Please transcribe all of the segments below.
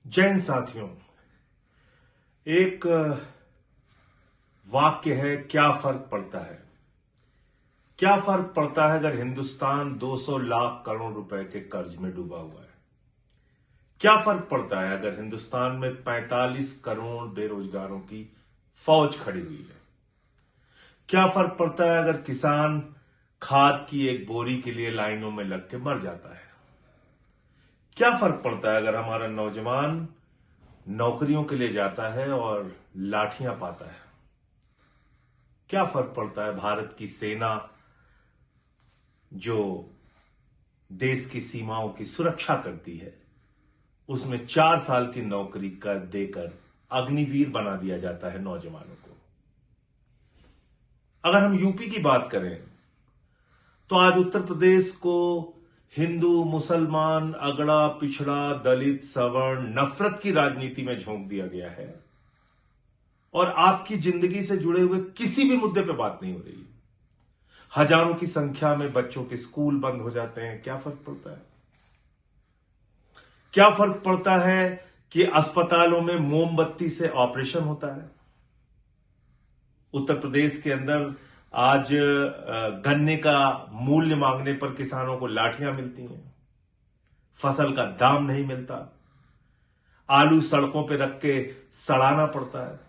जय हिंद साथियों। एक वाक्य है, क्या फर्क पड़ता है। क्या फर्क पड़ता है अगर हिंदुस्तान 200 लाख करोड़ रुपए के कर्ज में डूबा हुआ है। क्या फर्क पड़ता है अगर हिंदुस्तान में 45 करोड़ बेरोजगारों की फौज खड़ी हुई है। क्या फर्क पड़ता है अगर किसान खाद की एक बोरी के लिए लाइनों में लग के मर जाता है। क्या फर्क पड़ता है अगर हमारा नौजवान नौकरियों के लिए जाता है और लाठियां पाता है। क्या फर्क पड़ता है भारत की सेना जो देश की सीमाओं की सुरक्षा करती है, उसमें 4 साल की नौकरी कर देकर अग्निवीर बना दिया जाता है नौजवानों को। अगर हम यूपी की बात करें तो आज उत्तर प्रदेश को हिंदू, मुसलमान, अगड़ा, पिछड़ा, दलित, सवर्ण, नफरत की राजनीति में झोंक दिया गया है और आपकी जिंदगी से जुड़े हुए किसी भी मुद्दे पर बात नहीं हो रही। हजारों की संख्या में बच्चों के स्कूल बंद हो जाते हैं। क्या फर्क पड़ता है? क्या फर्क पड़ता है कि अस्पतालों में मोमबत्ती से ऑपरेशन होता है। उत्तर प्रदेश के अंदर आज गन्ने का मूल्य मांगने पर किसानों को लाठियां मिलती हैं, फसल का दाम नहीं मिलता, आलू सड़कों पर रख के सड़ाना पड़ता है।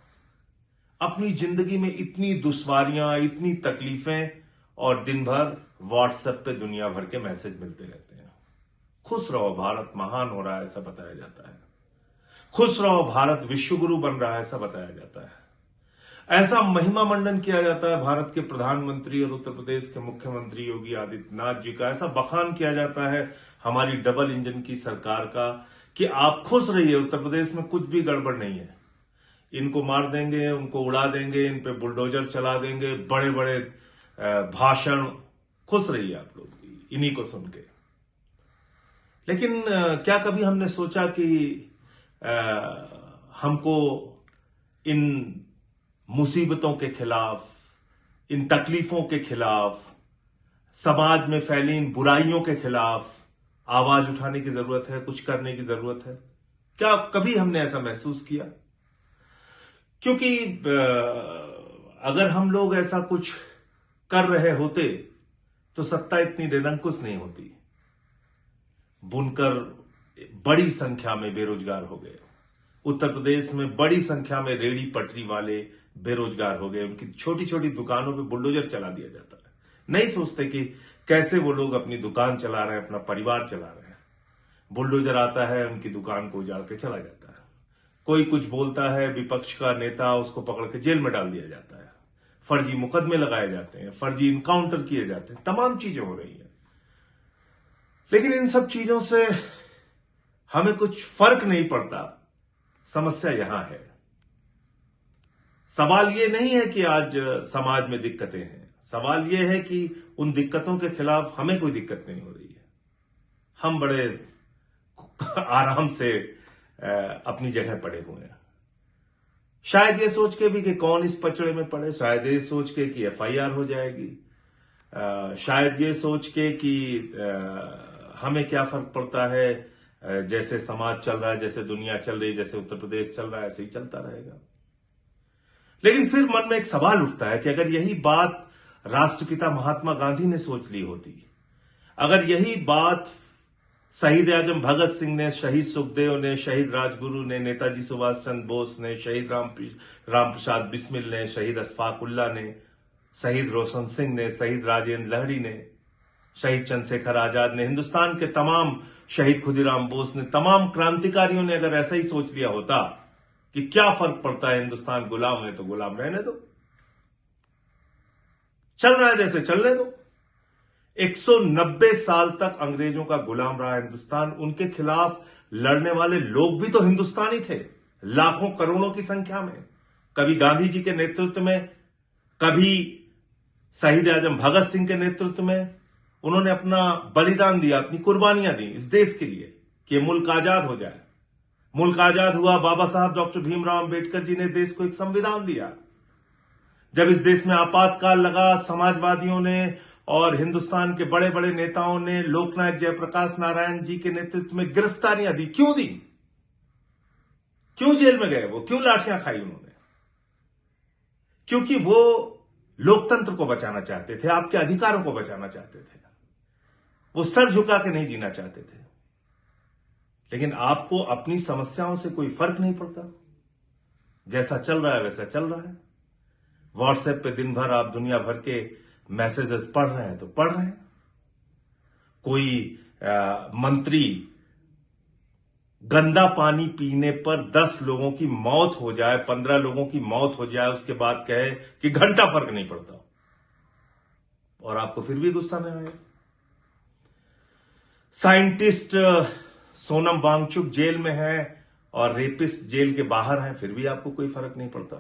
अपनी जिंदगी में इतनी दुश्वारियां, इतनी तकलीफें और दिन भर व्हाट्सएप पे दुनिया भर के मैसेज मिलते रहते हैं। खुश रहो, भारत महान हो रहा है ऐसा बताया जाता है। खुश रहो, भारत विश्वगुरु बन रहा है ऐसा बताया जाता है। ऐसा महिमा मंडन किया जाता है भारत के प्रधानमंत्री और उत्तर प्रदेश के मुख्यमंत्री योगी आदित्यनाथ जी का। ऐसा बखान किया जाता है हमारी डबल इंजन की सरकार का कि आप खुश रहिए, उत्तर प्रदेश में कुछ भी गड़बड़ नहीं है। इनको मार देंगे, उनको उड़ा देंगे, इन पे बुलडोजर चला देंगे, बड़े बड़े भाषण। खुश रहिए आप लोग इन्हीं को सुन के। लेकिन क्या कभी हमने सोचा कि हमको इन मुसीबतों के खिलाफ, इन तकलीफों के खिलाफ, समाज में फैली इन बुराइयों के खिलाफ आवाज उठाने की जरूरत है, कुछ करने की जरूरत है? क्या कभी हमने ऐसा महसूस किया? क्योंकि अगर हम लोग ऐसा कुछ कर रहे होते तो सत्ता इतनी निरंकुश नहीं होती। बुनकर बड़ी संख्या में बेरोजगार हो गए। उत्तर प्रदेश में बड़ी संख्या में रेहड़ी पटरी वाले बेरोजगार हो गए। उनकी छोटी छोटी दुकानों पे बुलडोजर चला दिया जाता है। नहीं सोचते कि कैसे वो लोग अपनी दुकान चला रहे हैं, अपना परिवार चला रहे हैं। बुलडोजर आता है, उनकी दुकान को उजाड़ के चला जाता है। कोई कुछ बोलता है, विपक्ष का नेता, उसको पकड़ के जेल में डाल दिया जाता है। फर्जी मुकदमे लगाए जाते हैं, फर्जी इनकाउंटर किए जाते हैं, तमाम चीजें हो रही हैं। लेकिन इन सब चीजों से हमें कुछ फर्क नहीं पड़ता। समस्या यहां है। सवाल यह नहीं है कि आज समाज में दिक्कतें हैं। सवाल यह है कि उन दिक्कतों के खिलाफ हमें कोई दिक्कत नहीं हो रही है। हम बड़े आराम से अपनी जगह पड़े हुए हैं। शायद ये सोच के भी कि कौन इस पचड़े में पड़े, शायद ये सोच के कि एफआईआर हो जाएगी, शायद ये सोच के कि हमें क्या फर्क पड़ता है, जैसे समाज चल रहा है, जैसे दुनिया चल रही है, जैसे उत्तर प्रदेश चल रहा है, ऐसे ही चलता रहेगा। लेकिन फिर मन में एक सवाल उठता है कि अगर यही बात राष्ट्रपिता महात्मा गांधी ने सोच ली होती, अगर यही बात शहीद आजम भगत सिंह ने, शहीद सुखदेव ने, शहीद राजगुरु ने, नेताजी सुभाष चंद्र बोस ने, शहीद राम प्रसाद बिस्मिल ने, शहीद अशफाक उल्लाह ने, शहीद रोशन सिंह ने, शहीद राजेंद्र लहरी ने, शहीद चंद्रशेखर आजाद ने, हिंदुस्तान के तमाम शहीद खुदीराम बोस ने, तमाम क्रांतिकारियों ने अगर ऐसा ही सोच लिया होता कि क्या फर्क पड़ता है, हिंदुस्तान गुलाम है तो गुलाम रहने दो, चल रहा है जैसे चलने दो। 190 साल तक अंग्रेजों का गुलाम रहा हिंदुस्तान। उनके खिलाफ लड़ने वाले लोग भी तो हिंदुस्तानी थे, लाखों करोड़ों की संख्या में। कभी गांधी जी के नेतृत्व में, कभी शहीद आजम भगत सिंह के नेतृत्व में उन्होंने अपना बलिदान दिया, अपनी कुर्बानियां दी इस देश के लिए कि मुल्क आजाद हो जाए। मुल्क आजाद हुआ, बाबा साहब डॉक्टर भीमराव अंबेडकर जी ने देश को एक संविधान दिया। जब इस देश में आपातकाल लगा, समाजवादियों ने और हिंदुस्तान के बड़े बड़े नेताओं ने लोकनायक जयप्रकाश नारायण जी के नेतृत्व में गिरफ्तारियां दी। क्यों दी? क्यों जेल में गए वो, क्यों लाठियां खाई उन्होंने? क्योंकि वो लोकतंत्र को बचाना चाहते थे, आपके अधिकारों को बचाना चाहते थे। वो सर झुका के नहीं जीना चाहते थे। लेकिन आपको अपनी समस्याओं से कोई फर्क नहीं पड़ता। जैसा चल रहा है वैसा चल रहा है। व्हाट्सएप पे दिन भर आप दुनिया भर के मैसेजेस पढ़ रहे हैं तो पढ़ रहे हैं। कोई मंत्री गंदा पानी पीने पर 10 लोगों की मौत हो जाए, 15 लोगों की मौत हो जाए, उसके बाद कहे कि घंटा फर्क नहीं पड़ता, और आपको फिर भी गुस्सा में आए। साइंटिस्ट सोनम वांगचुक जेल में है और रेपिस्ट जेल के बाहर हैं, फिर भी आपको कोई फर्क नहीं पड़ता।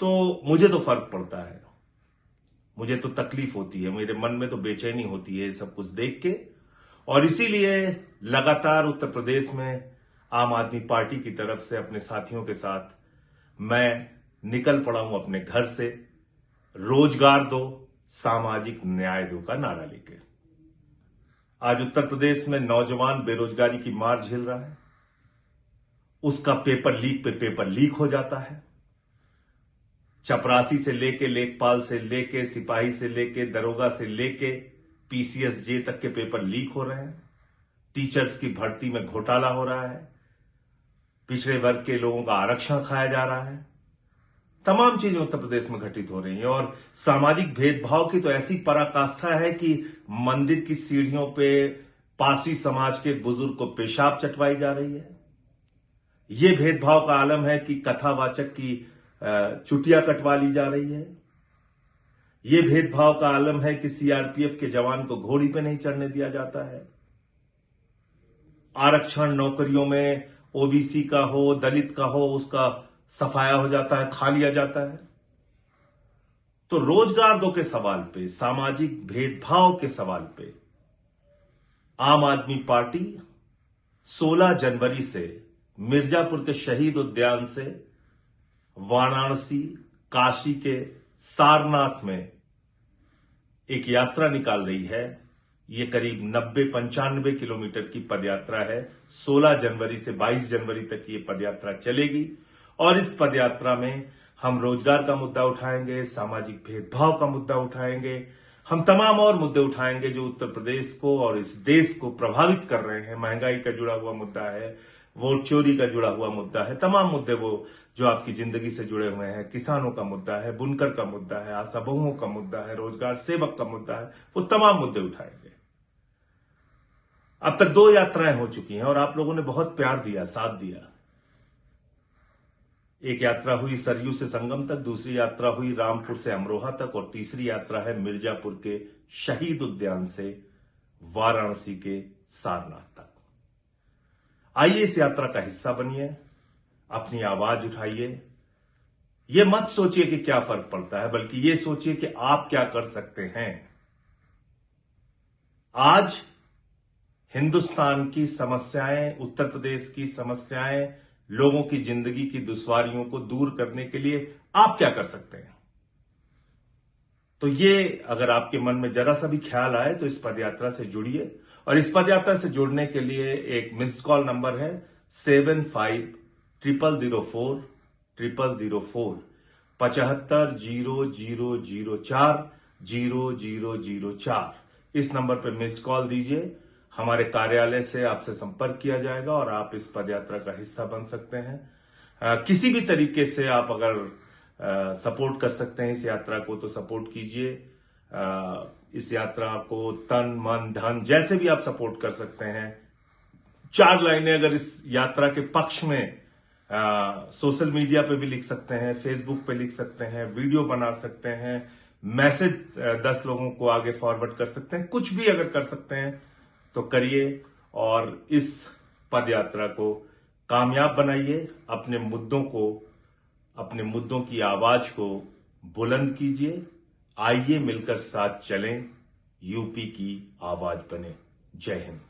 तो मुझे तो फर्क पड़ता है, मुझे तो तकलीफ होती है, मेरे मन में तो बेचैनी होती है सब कुछ देख के। और इसीलिए लगातार उत्तर प्रदेश में आम आदमी पार्टी की तरफ से अपने साथियों के साथ मैं निकल पड़ा हूं अपने घर से, रोजगार दो, सामाजिक न्याय दो का नारा लेकर। आज उत्तर प्रदेश में नौजवान बेरोजगारी की मार झेल रहा है। उसका पेपर लीक पे पेपर लीक हो जाता है। चपरासी से लेके, लेखपाल से लेके, सिपाही से लेके, दरोगा से लेके पीसीएसजे तक के पेपर लीक हो रहे हैं। टीचर्स की भर्ती में घोटाला हो रहा है। पिछड़े वर्ग के लोगों का आरक्षण खाया जा रहा है। तमाम चीजें उत्तर प्रदेश में घटित हो रही हैं। और सामाजिक भेदभाव की तो ऐसी पराकाष्ठा है कि मंदिर की सीढ़ियों पे पासी समाज के बुजुर्ग को पेशाब चटवाई जा रही है। यह भेदभाव का आलम है कि कथावाचक की चुटिया कटवा ली जा रही है। यह भेदभाव का आलम है कि सीआरपीएफ के जवान को घोड़ी पे नहीं चढ़ने दिया जाता है। आरक्षण नौकरियों में ओबीसी का हो, दलित का हो, उसका सफाया हो जाता है, खा लिया जाता है। तो रोजगार दो के सवाल पे, सामाजिक भेदभाव के सवाल पे आम आदमी पार्टी 16 जनवरी से मिर्जापुर के शहीद उद्यान से वाराणसी, काशी के सारनाथ में एक यात्रा निकाल रही है। ये करीब 90-95 किलोमीटर की पदयात्रा है। 16 जनवरी से 22 जनवरी तक ये पदयात्रा चलेगी और इस पदयात्रा में हम रोजगार का मुद्दा उठाएंगे, सामाजिक भेदभाव का मुद्दा उठाएंगे, हम तमाम और मुद्दे उठाएंगे जो उत्तर प्रदेश को और इस देश को प्रभावित कर रहे हैं। महंगाई का जुड़ा हुआ मुद्दा है, वोट चोरी का जुड़ा हुआ मुद्दा है, तमाम मुद्दे वो जो आपकी जिंदगी से जुड़े हुए हैं। किसानों का मुद्दा है, बुनकर का मुद्दा है, आशा बहुओं का मुद्दा है, रोजगार सेवक का मुद्दा है, वो तमाम मुद्दे उठाएंगे। अब तक 2 यात्राएं हो चुकी हैं और आप लोगों ने बहुत प्यार दिया, साथ दिया। एक यात्रा हुई सरयू से संगम तक, दूसरी यात्रा हुई रामपुर से अमरोहा तक और तीसरी यात्रा है मिर्जापुर के शहीद उद्यान से वाराणसी के सारनाथ तक। आइए इस यात्रा का हिस्सा बनिए, अपनी आवाज उठाइए। यह मत सोचिए कि क्या फर्क पड़ता है, बल्कि यह सोचिए कि आप क्या कर सकते हैं। आज हिंदुस्तान की समस्याएं, उत्तर प्रदेश की समस्याएं, लोगों की जिंदगी की दुश्वारियों को दूर करने के लिए आप क्या कर सकते हैं। तो ये अगर आपके मन में जरा सा भी ख्याल आए तो इस पदयात्रा से जुड़िए। और इस पदयात्रा से जुड़ने के लिए एक मिस्ड कॉल नंबर है 750004 0004 750004 0004। इस नंबर पर मिस्ड कॉल दीजिए। हमारे कार्यालय से आपसे संपर्क किया जाएगा और आप इस पदयात्रा का हिस्सा बन सकते हैं। किसी भी तरीके से आप अगर सपोर्ट कर सकते हैं इस यात्रा को तो सपोर्ट कीजिए। इस यात्रा को तन मन धन जैसे भी आप सपोर्ट कर सकते हैं। 4 लाइनें अगर इस यात्रा के पक्ष में सोशल मीडिया पे भी लिख सकते हैं, फेसबुक पे लिख सकते हैं, वीडियो बना सकते हैं, मैसेज 10 लोगों को आगे फॉरवर्ड कर सकते हैं। कुछ भी अगर कर सकते हैं तो करिए और इस पदयात्रा को कामयाब बनाइए। अपने मुद्दों की आवाज को बुलंद कीजिए। आइए मिलकर साथ चलें, यूपी की आवाज बने। जय हिंद।